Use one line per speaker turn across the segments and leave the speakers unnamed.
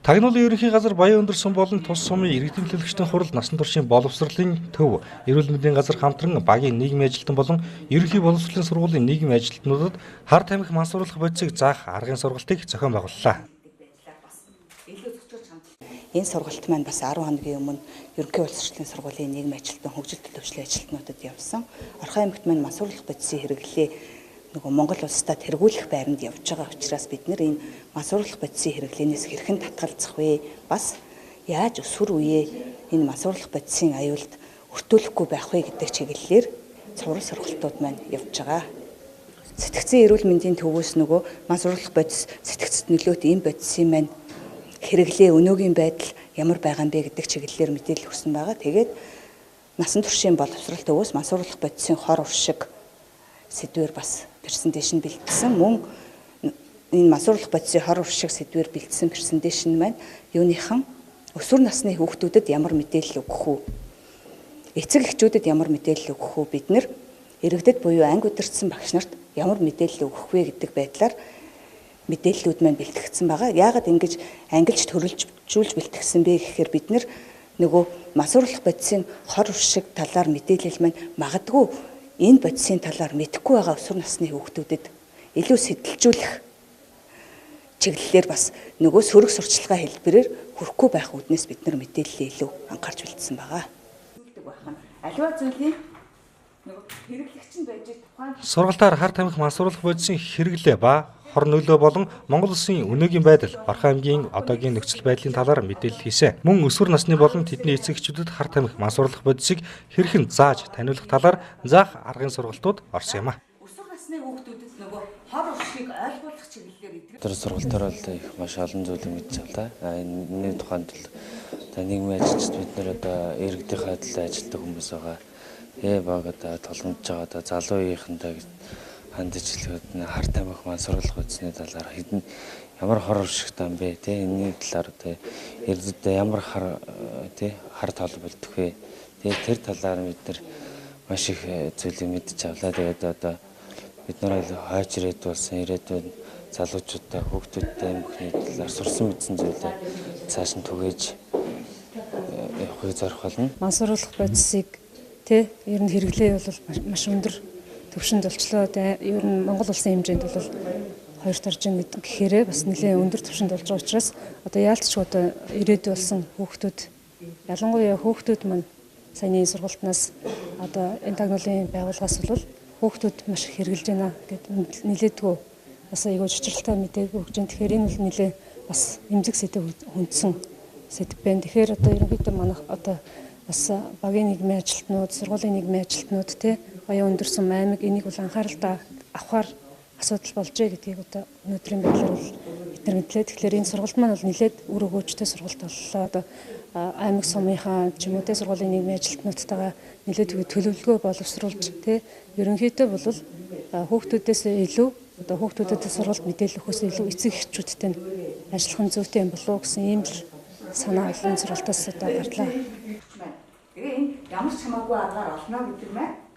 Тагнуулын ерөнхий газар Баян Өндөрсөн болон тус сумын иргэдийн төлөвчдийн хурал насан туршийн боловсролын төв, эрүүл мэндийн газар хамтран багийн нийгмийн ажилтан болон ерөнхий боловсролын сургуулийн нийгмийн ажилтнуудад хар тамхи мансууруулах бодисыг заах аргын сургалтыг зохион байгууллаа.
Энэ сургалт маань бас 10 хоногийн өмнө ерөнхий боловсролын сургуулийн нийгмийн ажилтан хөгжил төлөвшлийн ажилтнуудад явсан. Орхон аймагт маань мансууруулах бодисын хэрэглээ Монгол улстай тэргүүлэх байранд явж байгаа учраас бид нэр энэ мансууруулах бодисын хэрэглэнээс хэрхэн татгалзах вэ? Бас яаж өсвөр үеэ энэ мансууруулах бодисын аюулд өртүүлэхгүй байх вэ гэдэг чиглэлээр цуврал сургалтууд маань явж байгаа. Сэтгцэн эрүүл мэндийн төвөөс мансууруулах бодис сэтгцэд нөлөөт энэ бодисын маань хэрэглээ өнөөгийн байдал ямар байгаа юм бэ гэдэг чиглэлээр мэдээлэл өгсөн байгаа. Тэгээд насан туршийн боловсрол төвөөс мансууруулах бодисын хор уршиг сэдвээр бас презентацийн бэлтгэсэн. Мөн энэ мансууруулах бодисын хор уршиг сэдвээр бэлтгэсэн презентацийн маань юуныхан өсвөр насны хүүхдүүдэд ямар мэдээлэл өгөх үү? Эцэг эхчүүдэд ямар мэдээлэл өгөх үү? Бид нэр иргэдэд буюу анги удирдсан багш нарт ямар мэдээлэл өгөх вэ гэдэг байдлаар мэдээллүүд маань бэлтгэгдсэн байгаа. Яагаад ингэж ангилж төрөлжүүлж бэлтгэсэн бэ гэхээр бид нэр мансууруулах бодисын хор уршиг талаар мэдээлэл маань магадгүй энэ бодисын талаар мэдэхгүй байгаа өсвөр насны хүүхдүүдэд илүү сэтэлжүүлэх чиглэлээр бас сөрөг сурчлагын хэлбэрээр хүрэхгүй байх үүднээс бид нар мэдээлэл илүү анхаарч бэлдсэн байгаа. Аливаа зүйлийн хэрэглэгч нь байж тухайн
сургалтаар хар тамхи мансууруулах бодисын хэрэглээ ба хор нөлөө болон Монгол Улсын өнөөгийн байдал, Орхон аймгийн одоогийн нөхцөл байдлын талаар мэдээлэл хийсэн. Мөн өсвөр насны болон тэдний эцэг эхчүүдэд хар тамхи мансууруулах бодисыг хэрхэн зааж таниулах талаар заах аргын сургалтууд орсон юм а.
өсвөр насны хүүхдүүдэд хор уршигыг ойлгуулах чиглэлээр идэв.
Тэр сургалтаар бол их маш олон зүйлийг мэдж авлаа. Энэ тухайд бол нийгмийн ажилчид бид нэр иргэдийнхээ адилхан ажилтдаг хүмүүс байгаа. Баг толгомж байгаа залуу үеийнхэнтэй хандж хэлэхэд хар тамхи мансууруулах бодисны талаар хэдэн ямар хор уршигтай юм бэ? Энэний талаар иргэдэд ямар хар толболдох вэ? Тэр талаар бид нар маш их зүйлийг мэдж авлаа. Тэгээд одоо бид нар хойч ирээд болсон ирээдүйн залуучуудаа хүүхдүүдтэй бүхний талаар сурсан мэдсэн зүйлээ цааш нь түгээж явахыг зорих болно.
Мансууруулах бодисыг ер нь хэрэглээ бол маш өндөр төвшөнд олчлоо. Ер нь Монгол улсын хэмжээнд бол 2 даржин гэхээрээ бас нэлээд өндөр төвшөнд болж байгаа учраас одоо яалтчгүй одоо ирээдүй болсон хүүхдүүд ялангуяа хүүхдүүд маань саяны сургалтнаас одоо энэ тагнуулын байгууллагаас бол хүүхдүүд маш их хэрэгжилж байна гэд нэлээдгүй бас айгүй чичралтай мэдээг өгч байна. Тэгэхээр энэ бол нэлээд бас эмзэг сэдв хүндсэн сэдв байна. Тэгэхээр одоо ерөнхийдөө манайх одоо бас багийн нийгмийн ажилтнууд, сургуулийн нийгмийн ажилтнууд Баян Өндөрсөн аймаг энийг бол анхааралтай авахар асуудал болжээ гэдгийг одоо өнөөдрийн байдлаар бол бид нар мэдлээ. Тэгэхээр энэ сургалт маань бол нэлээд үр өгөөжтэй сургалт боллоо. Одоо аймаг сумынхаа ч юм уу сургуулийн нийгмийн ажилтнуудтайгаа нэлээд төлөвлөгөө боловсруулж ерөнхийдөө бол хүүхдүүдээс илүү одоо хүүхдүүдэд сургалт мэдээлэл өгөхөөс илүү эцэг эхчүүдтэй ажиллах нь зүйтэй юм болов уу гэсэн ийм л санаа олон сургалтаас одоо гарлаа.
Тэгээ энэ ямар ч хамаагүй аргаар олно гэдэг маань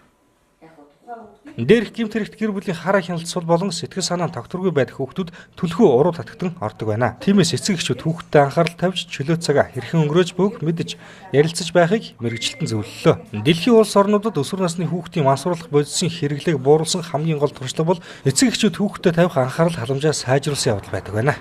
Дээрх гэмт хэрэгт гэр бүлийн хараа хяналтсал болон сэтгэл санаа тогтворгүй байдаг хүүхдүүд түлхүү уруу татагдан ордог байна. Тиймээс эцэг эхчүүд хүүхдэд анхаарал тавьж чөлөө цагаа хэрхэн өнгөрөөж бүгд мэдж ярилцаж байхыг мэргэжилтэн зөвлөлөө. Дэлхийн улс орнуудад өсвөр насны хүүхдийн мансууруулах бодисын хэрэглээг бууруулсан хамгийн гол туршлага бол эцэг эхчүүд хүүхдэд тавих анхаарал халамжаа сайжруулсан явдал байдаг байна.